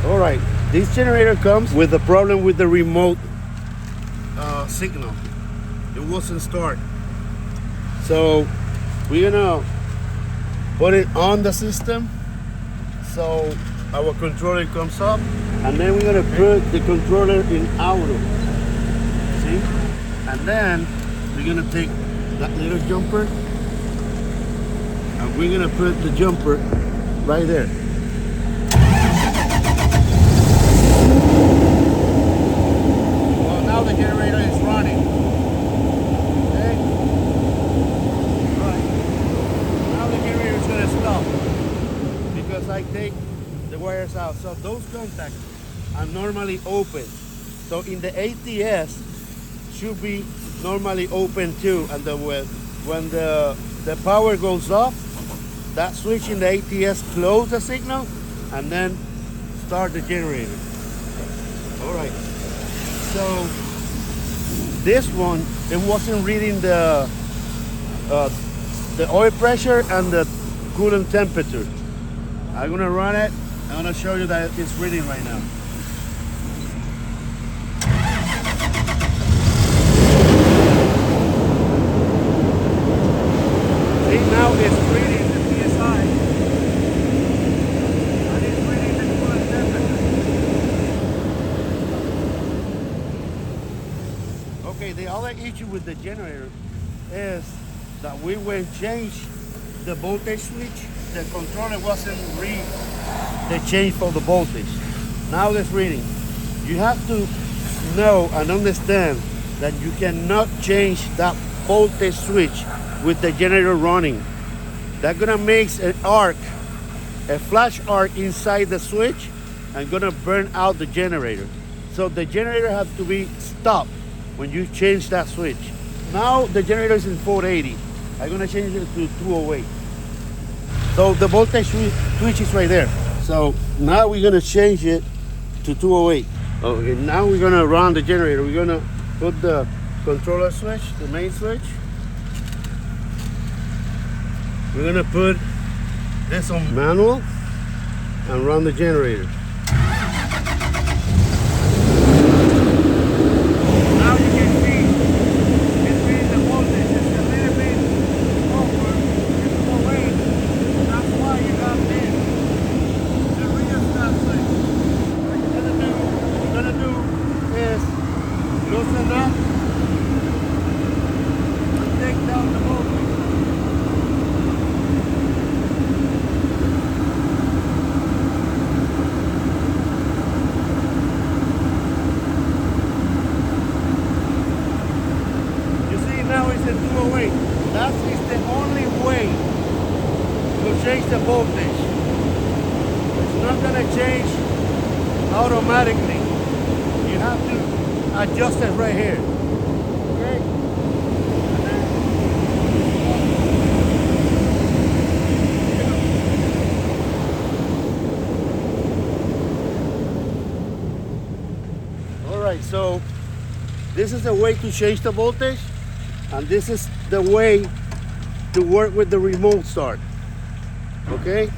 All right, this generator comes with a problem with the remote signal. It wasn't start. So we're gonna put it on the system so our controller comes up, and then we're gonna put the controller in auto. See? And then we're gonna take that little jumper and we're gonna put the jumper right there. Well, now the generator is running. Okay? Right. Now the generator is gonna stop because I take the wires out. So those contacts are normally open. So in the ATS should be normally open too. And when the power goes off, that switch in the ATS close the signal and then start the generator. All right. So this one, it wasn't reading the oil pressure and the coolant temperature. I'm gonna run it. I'm gonna show you that it's reading right now. See, now it's reading the PSI. And it's reading the coolant temperature. Okay, the other issue with the generator is that we will change the voltage switch. The controller wasn't read the change for the voltage. Now it's reading. You have to know and understand that you cannot change that voltage switch with the generator running. That's gonna make an arc, a flash arc inside the switch and gonna burn out the generator. So the generator has to be stopped when you change that switch. Now the generator is in 480. I'm gonna change it to 208. So the voltage switch is right there. So now we're gonna change it to 208. Okay, now we're gonna run the generator. We're gonna put the controller switch, the main switch. We're gonna put this on manual and run the generator. Now you can see it's reading the voltage. It's a little bit over. It's 208. That's why you got this. The real stop switch. What you're gonna do is loosen up and take down the voltage. You see now it's at 208. That is the only way to change the voltage. It's not gonna change automatically. You have to adjust it right here. Okay? And then all right, so this is the way to change the voltage, and this is the way to work with the remote start. Okay?